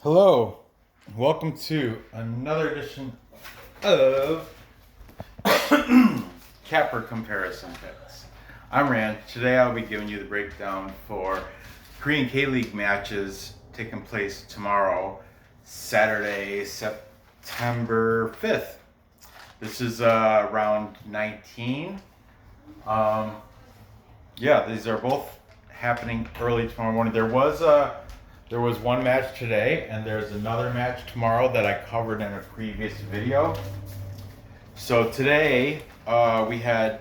Hello, welcome to another edition of Capper Comparison Picks. I'm Ranj. Today I'll be giving you the breakdown for Korean K-League matches taking place tomorrow, Saturday, September 5th. This is round 19. These are both happening early tomorrow morning. There was one match today, and there's another match tomorrow that I covered in a previous video. So today we had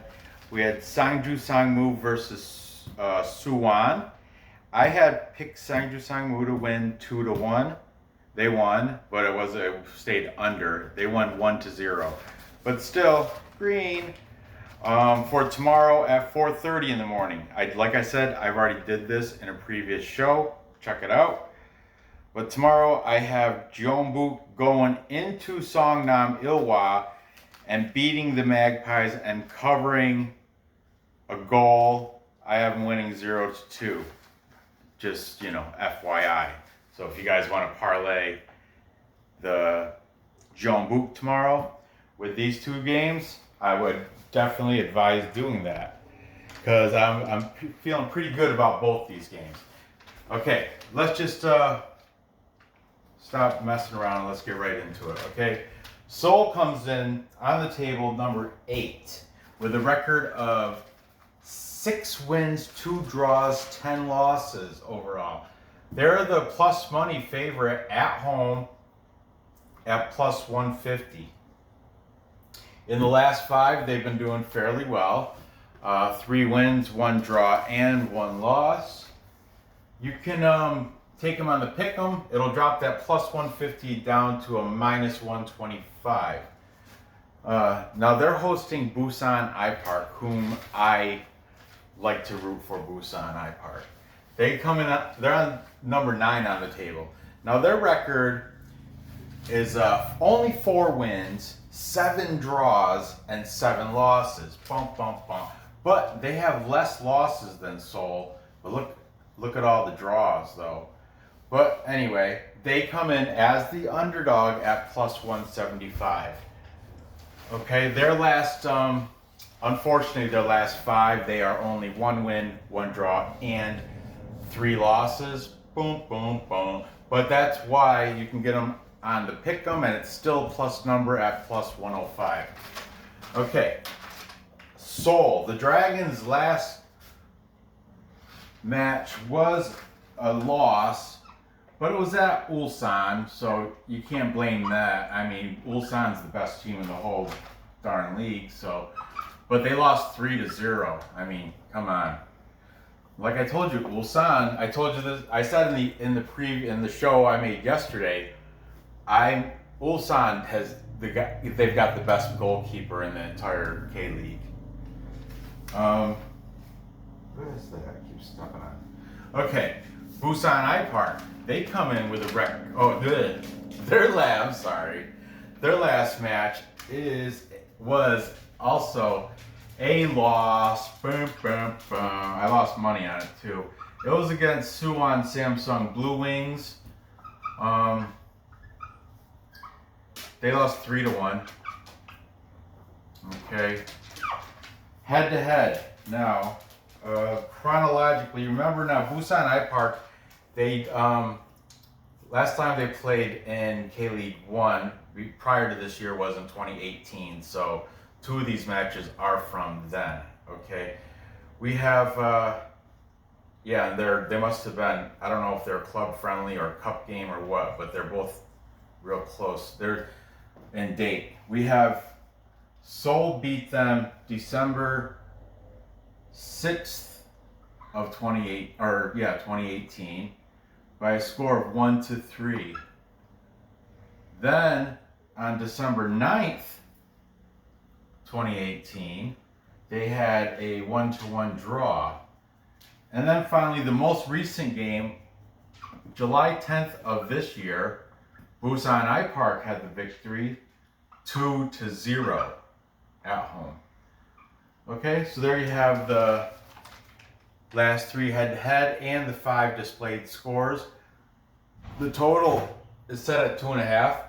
Sangju Sangmu versus Suwon. I had picked Sangju Sangmu to win 2-1. They won, but it stayed under. They won 1-0. But still, green. For tomorrow at 4:30 in the morning. Like I said, I've already did this in a previous show. Check it out. But tomorrow I have Jeonbuk going into Songnam Ilhwa and beating the Magpies and covering a goal. I have them winning 0-2. Just, FYI. So if you guys want to parlay the Jeonbuk tomorrow with these two games, I would definitely advise doing that because I'm feeling pretty good about both these games. Okay, let's just stop messing around and let's get right into it, okay? Seoul comes in on the table number 8 with a record of 6 wins, 2 draws, 10 losses overall. They're the plus money favorite at home at plus 150. In the last 5, they've been doing fairly well. 3 wins, 1 draw, and 1 loss. You can take them on the pick'em. It'll drop that plus 150 down to a minus 125. Now they're hosting Busan IPark, whom I like to root for. Busan IPark. They're on number 9 on the table. Now their record is only 4 wins, 7 draws, and 7 losses. Bump, bump, bump. But they have less losses than Seoul. But look at all the draws, though. But anyway, they come in as the underdog at plus 175. Okay, unfortunately, their last 5, they are only 1 win, 1 draw, and 3 losses. Boom, boom, boom. But that's why you can get them on the pick'em, and it's still plus number at plus 105. Okay, Seoul, the Dragons' last match was a loss, but it was at Ulsan, so you can't blame that. I mean, Ulsan's the best team in the whole darn league, but they lost 3-0. I mean, come on. Like I told you, Ulsan, I told you this, I said in the show I made yesterday, Ulsan they've got the best goalkeeper in the entire K League. What is that? I keep stepping on. Okay, Busan IPark. They come in with a record. Oh, good. Their last match was also a loss. Boom, boom, boom. I lost money on it too. It was against Suwon Samsung Blue Wings. They lost 3-1. Okay. Head to head. Now, chronologically, remember now, Busan IPark, they last time they played in K-League 1 prior to this year was in 2018. So 2 of these matches are from then. Okay. We have they must have been, I don't know if they're club friendly or cup game or what, but they're both real close. They're in date. We have Seoul beat them December 6th of 2018 by a score of 1-3. Then on December 9th, 2018, they had a 1-1 draw. And then finally, the most recent game, July 10th of this year, Busan IPark had the victory 2-0 at home. Okay, so there you have the last 3 head-to-head and the 5 displayed scores. The total is set at 2.5.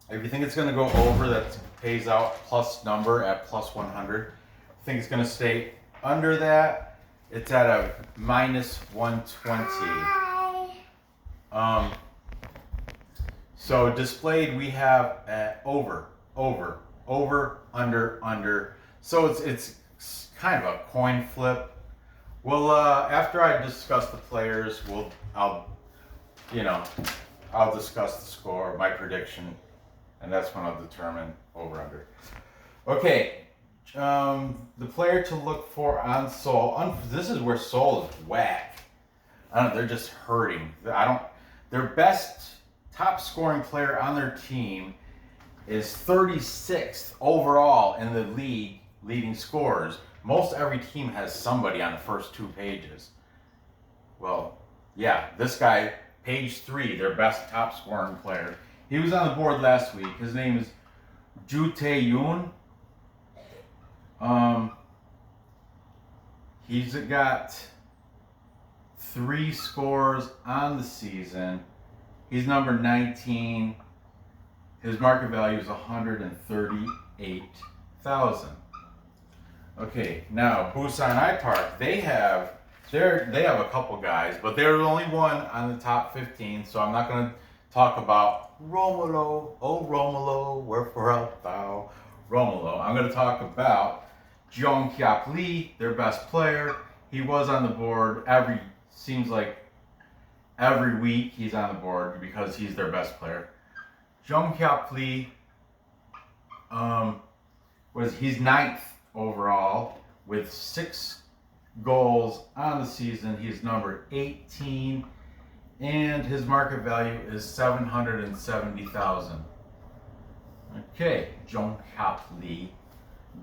If you think it's going to go over, that pays out plus number at plus 100. I think it's going to stay under that. It's at a minus 120. So displayed we have at over, under. So it's kind of a coin flip. Well, after I discuss the players, I'll discuss the score, my prediction, and that's when I'll determine over under. Okay, the player to look for on Seoul. This is where Seoul is whack. They're just hurting. Their best top scoring player on their team is 36th overall in the league leading scorers. Most every team has somebody on the first 2 pages. Well, yeah, this guy, page 3, their best top scoring player. He was on the board last week. His name is Ju Tae-yoon. He's got 3 scores on the season. He's number 19. His market value is 138,000. Okay, now Busan IPark, they have a couple guys, but they're the only one on the top 15. So I'm not going to talk about Romulo. Oh Romulo, wherefore art thou, Romulo? I'm going to talk about Jong Hyuk Lee, their best player. He was on the board seems like every week he's on the board because he's their best player. Jong Hyuk Lee he's 9th overall with 6 goals on the season. He's number 18 and his market value is 770,000. Okay, Jong Hyuk Lee,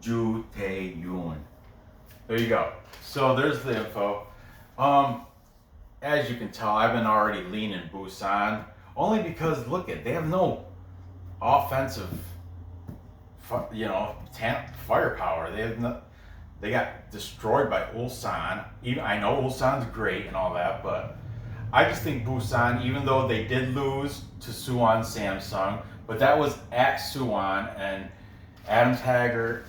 Ju Tae-yoon. There you go. So there's the info. As you can tell, I've been already leaning Busan only because they have no offensive, firepower. They got destroyed by Ulsan. I know Ulsan's great and all that, but I just think Busan, even though they did lose to Suwon Samsung, but that was at Suwon, and Adam Taggart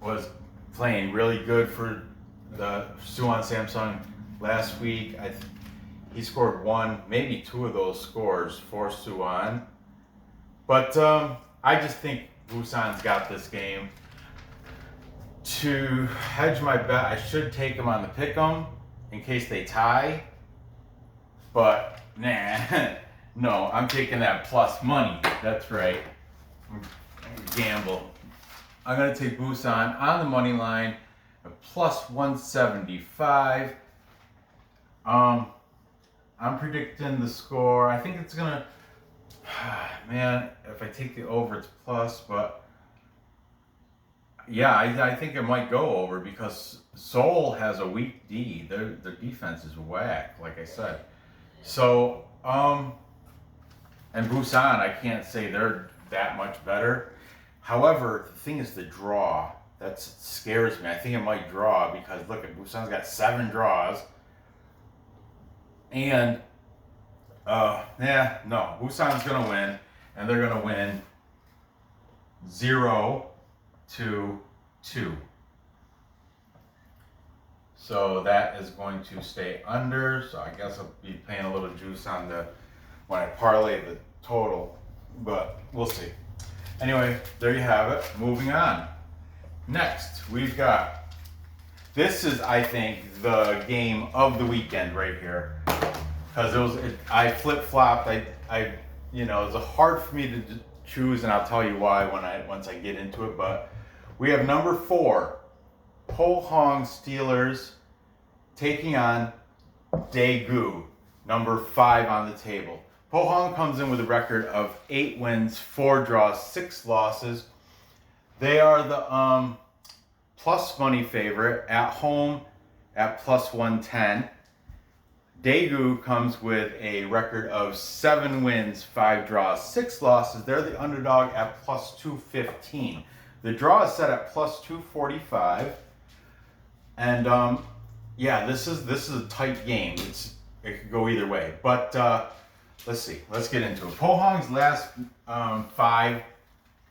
was playing really good for the Suwon Samsung last week. He scored 1, maybe 2 of those scores for Suwon. But I just think Busan's got this game. To hedge my bet, I should take them on the pick'em in case they tie. But nah, no, I'm taking that plus money. That's right. Gamble. I'm gonna take Busan on the money line at plus 175. I'm predicting the score. I think it's gonna. Man, if I take the over, it's plus, but yeah, I think it might go over because Seoul has a weak D. Their defense is whack, like I said. So, and Busan, I can't say they're that much better. However, the thing is the draw. That scares me. I think it might draw because look at Busan's got 7 draws. And Busan's gonna win, and they're gonna win 0-2. So that is going to stay under. So I guess I'll be paying a little juice on when I parlay the total, but we'll see. Anyway, there you have it. Moving on. Next, we've got. This is, I think, the game of the weekend right here. Because I flip-flopped. It was hard for me to choose, and I'll tell you why once I get into it. But we have number 4, Pohang Steelers taking on Daegu, number 5 on the table. Pohang comes in with a record of 8 wins, 4 draws, 6 losses. They are the plus money favorite at home at plus 110. Daegu comes with a record of 7 wins, 5 draws, 6 losses. They're the underdog at plus 215. The draw is set at plus 245. And this is a tight game. It could go either way. But let's see. Let's get into it. Pohang's last 5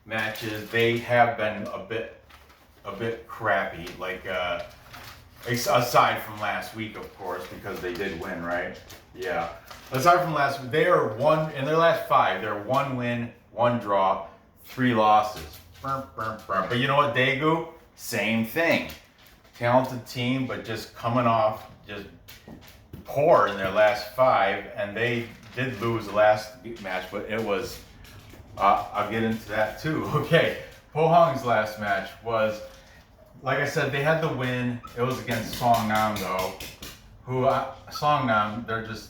matches, they have been a bit crappy. Like aside from last week, of course, because they did win, right? Yeah. Aside from last week, they are one in their last 5. They're 1 win, 1 draw, 3 losses. But you know what, Daegu? Same thing. Talented team, but just coming off just poor in their last 5, and they did lose the last match, but it was. I'll get into that too. Okay, Pohang's last match was, like I said, they had the win. It was against Songnam though. Songnam,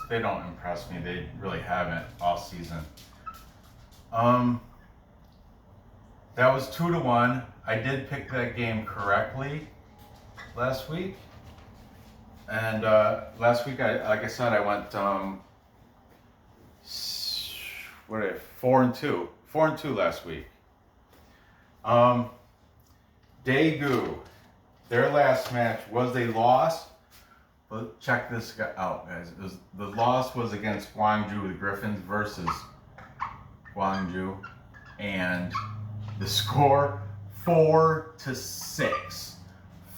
they don't impress me. They really haven't all season. That was 2-1. I did pick that game correctly last week. And last week, like I said, I went 4-2. 4-2 last week. Daegu, their last match was a loss. But check this out, guys. The loss was against Gwangju, the Griffins versus Gwangju, and the score 4-6.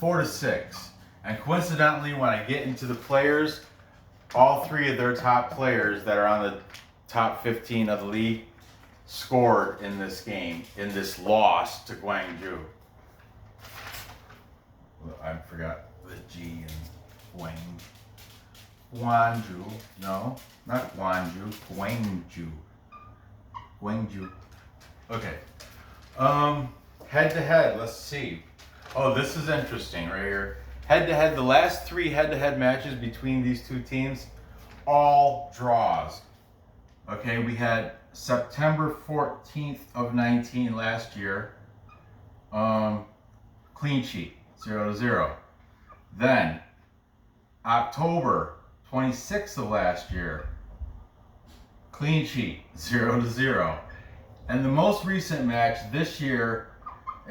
4-6. And coincidentally, when I get into the players, all 3 of their top players that are on the top 15 of the league scored in this game, in this loss to Gwangju. I forgot the G in Gwangju. No, not Gwangju. Gwangju. Okay. Head to head, let's see. Oh, this is interesting right here. Head to head, the last 3 head to head matches between these 2 teams, all draws. Okay, we had September 14th of 19 last year, clean sheet, 0-0. Then October 26th of last year, clean sheet, 0-0. And the most recent match this year,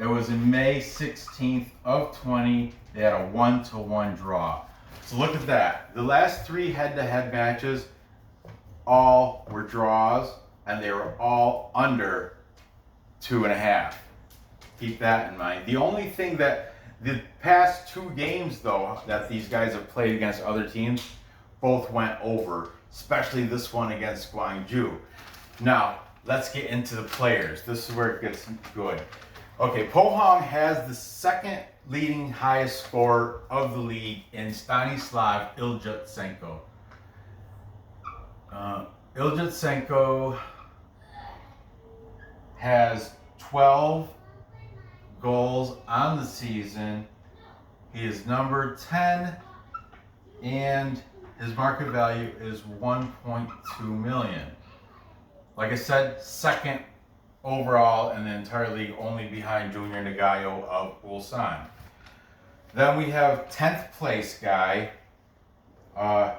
it was in May 16th of 20. They had a 1-1 draw. So look at that. The last 3 head-to-head matches all were draws, and they were all under 2.5. Keep that in mind. The only thing that the past 2 games, though, that these guys have played against other teams, both went over, especially this one against Gwangju. Now, let's get into the players. This is where it gets good. Okay, Pohang has the 2nd leading highest scorer of the league in Stanislav Iljutsenko. Iljutsenko has 12 goals on the season. He is number 10, and his market value is 1.2 million. Like I said, 2nd overall in the entire league, only behind Junior Nagayo of Busan. Then we have 10th place guy,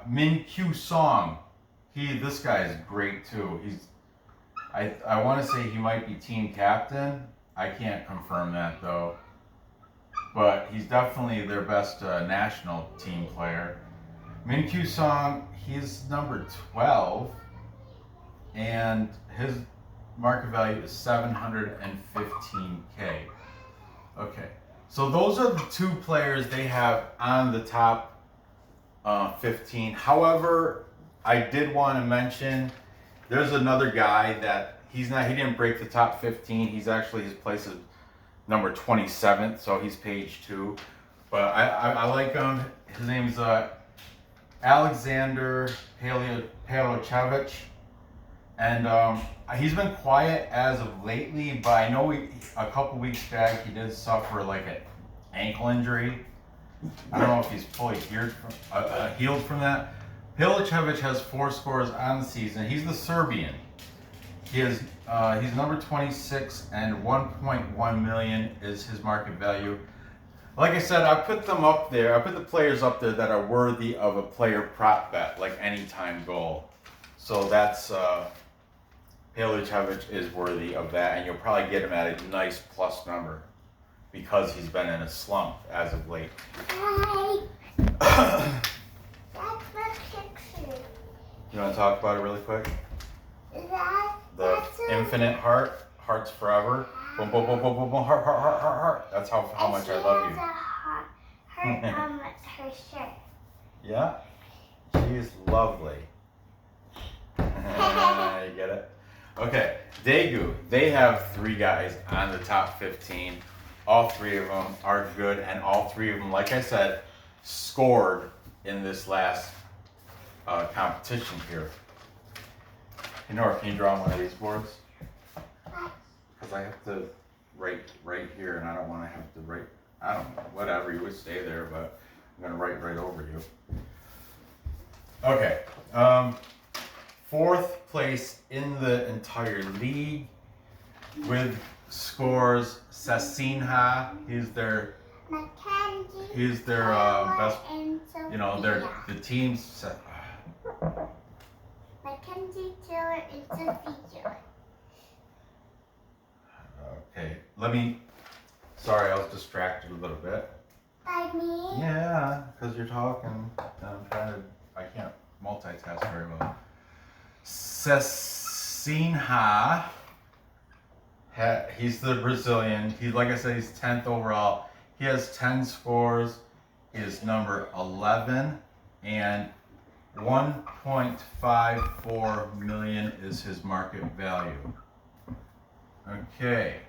Min Kyu Song. This guy is great too. I want to say he might be team captain. I can't confirm that though. But he's definitely their best national team player. Min Kyu Song, he's number 12, and his market value is 715K. Okay, so those are the 2 players they have on the top 15. However, I did want to mention there's another guy that he didn't break the top 15. He's actually, his place is number 27th, so he's page 2. But I like him. His name's Alexander Palochevich. And he's been quiet as of lately, but I know a couple weeks back he did suffer like an ankle injury. I don't know if he's fully healed from that. Pilicevic has 4 scores on the season. He's the Serbian. He's number 26, and 1.1 million is his market value. Like I said, I put them up there. I put the players up there that are worthy of a player prop bet, like anytime goal. So that's Pilicevic is worthy of that, and you'll probably get him at a nice plus number because he's been in a slump as of late. You want to talk about it really quick? The infinite heart, hearts forever. Boom, boom, boom, boom, boom, boom, heart, heart, heart, heart, heart. That's how much I love you. Her shirt. Yeah, she is lovely. You get it? Okay, Daegu, they have 3 guys on the top 15. All 3 of them are good, and all 3 of them, like I said, scored in this last competition here. Hey, Nora, can you draw on one of these boards? Because I have to write right here, and I don't want to have to write, I don't know, whatever, you would stay there, but I'm going to write right over you. Okay, 4th place in the entire league with scores Sasinha. He's their best, you know, the team's. Mackenzie, Taylor, and Sophia. Okay, sorry, I was distracted a little bit. By me? Yeah, because you're talking. I can't multitask very well. Sasinha, he's the Brazilian. Like I said, he's 10th overall. He has 10 scores. He is number 11, and 1.54 million is his market value. Okay.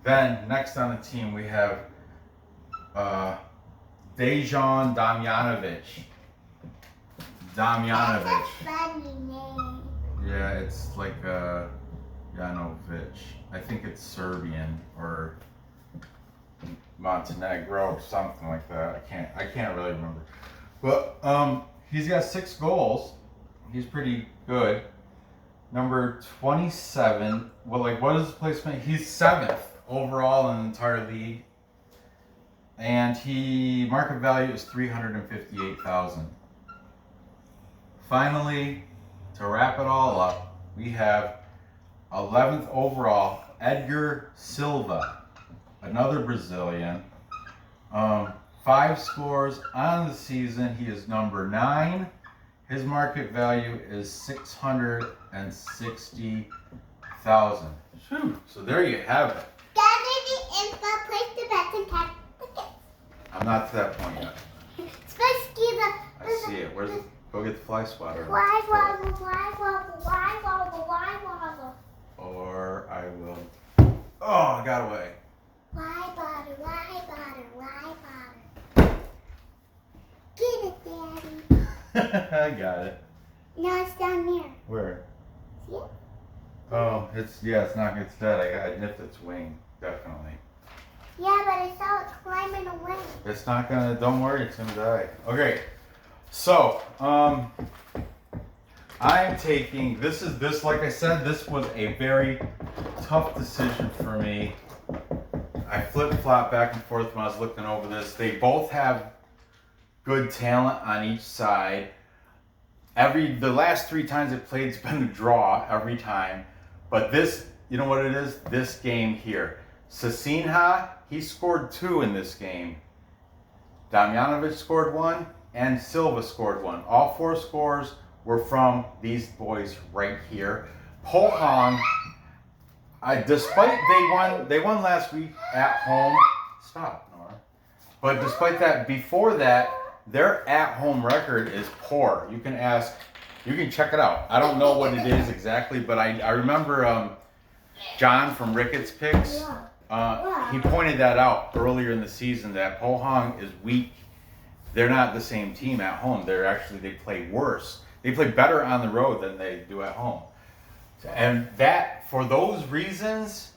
Then next on the team we have Dejan Damjanovic. That's a funny name. Yeah, it's like Janovic. I think it's Serbian or Montenegro or something like that. I can't really remember. But he's got 6 goals. He's pretty good. Number 27. Well, like, what is his placement? He's 7th overall in the entire league. And market value is 358,000. Finally, to wrap it all up, we have 11th overall, Edgar Silva, another Brazilian. 5 scores on the season. He is number 9. His market value is 660,000. So there you have it. Gather the info, place the bets, and tap the tickets. I'm not to that point yet. Spicy I see it. Where's it? Go get the fly swatter. Why wobble, why wobble, why wobble, why wobble. Or I will. Oh, I got away. Why bother, why bother, why bother. Get it, Daddy. I got it. No, it's down there. Where? See it? Oh, it's dead. I nipped its wing, definitely. Yeah, but I saw it climbing away. It's not gonna, don't worry, it's gonna die. Okay, so, I'm taking, like I said, this was a very tough decision for me. I flip-flopped back and forth when I was looking over this. They both have good talent on each side. The last 3 times it played, it's been a draw every time. But this, you know what it is? This game here. Sasinha, he scored 2 in this game. Damjanovic scored 1, and Silva scored 1. All 4 scores were from these boys right here. Pohang, despite they won last week at home. Stop, Nora. But despite that, before that, their at-home record is poor. You can check it out. I don't know what it is exactly, but I remember John from Ricketts Picks, he pointed that out earlier in the season that Pohang is weak. They're not the same team at home. They play worse. They play better on the road than they do at home. And for those reasons,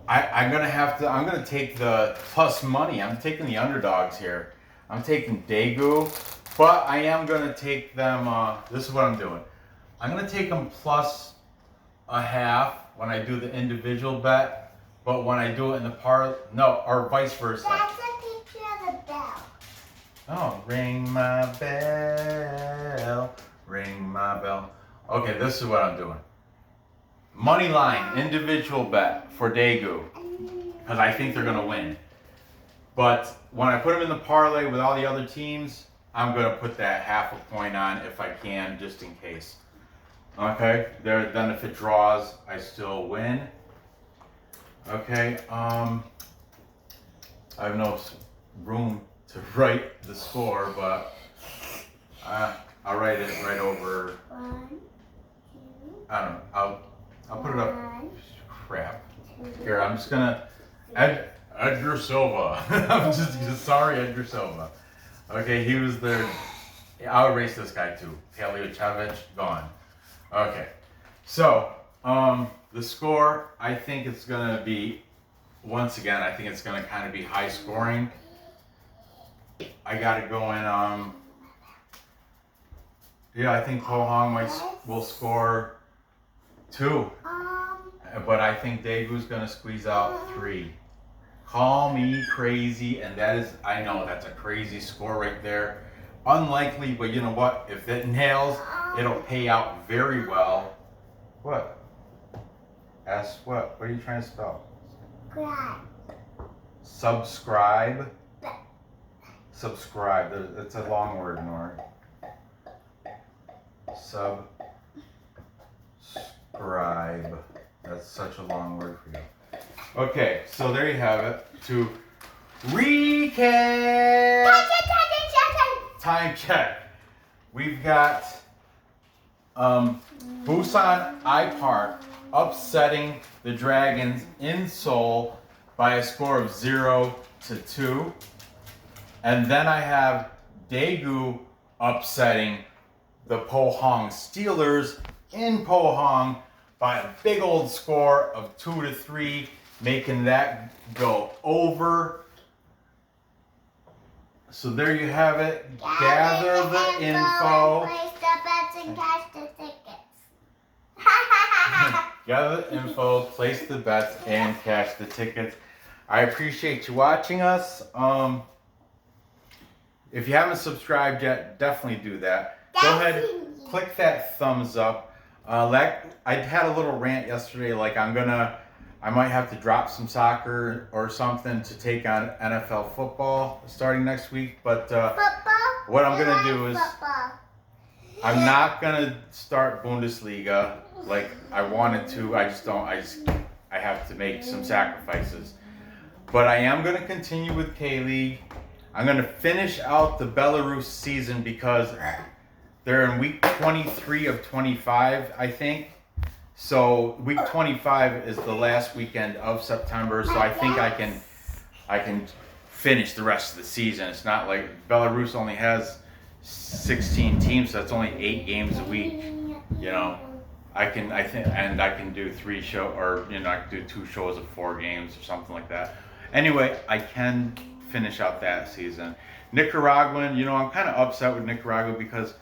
I'm gonna take the plus money. I'm taking the underdogs here. I'm taking Daegu, but I am gonna take them. This is what I'm doing. I'm gonna take them plus a half when I do the individual bet, but when I do it in the or vice versa. That's a picture of the bell. Oh, ring my bell, ring my bell. Okay, this is what I'm doing. Money line, individual bet for Daegu, because I think they're going to win. But when I put them in the parlay with all the other teams, I'm going to put that half a point on if I can, just in case. Okay, there. Then if it draws, I still win. Okay, I have no room to write the score, but I'll write it right over. 1, 2. I don't know. I'll put it up. 1, Crap. 2. Here, I'm just gonna. Edgar Silva. I'm just sorry, Edgar Silva. Okay, he was there. I'll erase this guy too. Paleochevich, gone. Okay, so the score, I think it's gonna be, once again, I think it's gonna kind of be high scoring. I gotta go in. Yeah, I think Pohang will score 2, but I think Daegu's gonna squeeze out 3. Call me crazy, and that is, I know that's a crazy score right there. Unlikely, but you know what? If it nails, it'll pay out very well. What? S what? What are you trying to spell? Subscribe. Subscribe. It's a long word, Nora. Subscribe. That's such a long word for you. Okay, so there you have it. To recap. Time check. We've got Busan IPark upsetting the Dragons in Seoul by a score of 0-2. And then I have Daegu upsetting the Pohang Steelers in Pohang by a big old score of 2-3, making that go over. So there you have it. Gather the info. Place the bets and cash the tickets. Gather the info, place the bets, and cash the tickets. I appreciate you watching us. If you haven't subscribed yet, definitely do that. Go ahead, click that thumbs up. I had a little rant yesterday, like I might have to drop some soccer or something to take on NFL football starting next week. But what I'm gonna do is I'm not gonna start Bundesliga like I wanted to. I have to make some sacrifices. But I am gonna continue with K-League. I'm gonna finish out the Belarus season because they're in week 23 of 25, I think. So week 25 is the last weekend of September, so I think I can finish the rest of the season. It's not like Belarus only has 16 teams, so that's only 8 games a week. You know, I can do 3 shows, or you know, I can do 2 shows of 4 games or something like that. Anyway, I can finish out that season. Nicaraguan, you know, I'm kind of upset with Nicaragua because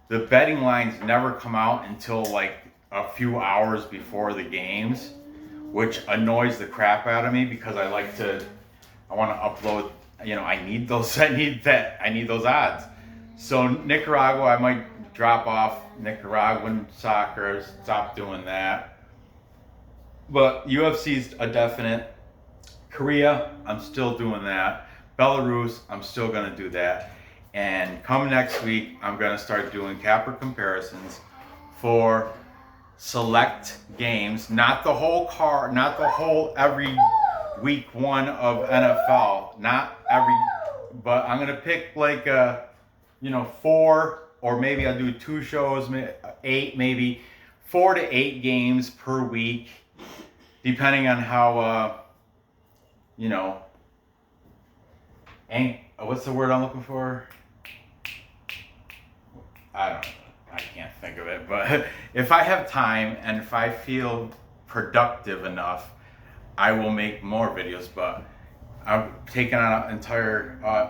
the betting lines never come out until like a few hours before the games, which annoys the crap out of me because I want to upload, you know, I need those odds. So Nicaragua, I might drop off Nicaraguan soccer, stop doing that. But UFC's a definite. Korea, I'm still doing that. Belarus, I'm still gonna do that. And come next week, I'm gonna start doing capper comparisons for select games, not the whole card, not the whole every week 1 of NFL, but I'm gonna pick like 4, or maybe I'll do 2 shows, 8, maybe 4 to 8 games per week, depending on how what's the word I'm looking for? I can't think of it, but if I have time and if I feel productive enough, I will make more videos. But I'm taking on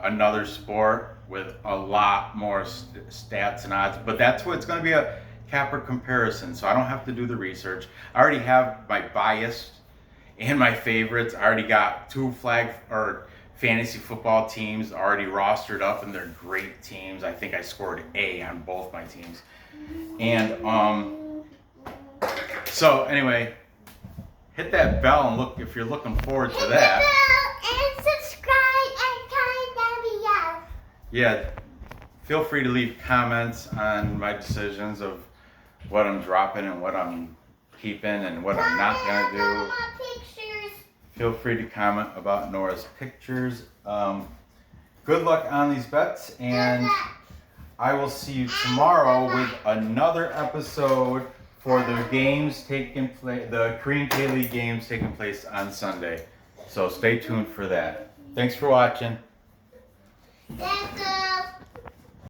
another sport with a lot more stats and odds, but that's what it's going to be, a capper comparison, so I don't have to do the research. I already have my bias and my favorites. I already got 2 flag or fantasy football teams already rostered up, and they're great teams. I think I scored A on both my teams. And so anyway, hit that bell and look if you're looking forward to that. Hit the bell and subscribe and comment down below. Yeah, feel free to leave comments on my decisions of what I'm dropping and what I'm keeping and what I'm not gonna do. Pictures. Feel free to comment about Nora's pictures. Good luck on these bets, and I will see you tomorrow with another episode for the games taking place, the Korean K-League games taking place on Sunday. So stay tuned for that. Thanks for watching. That's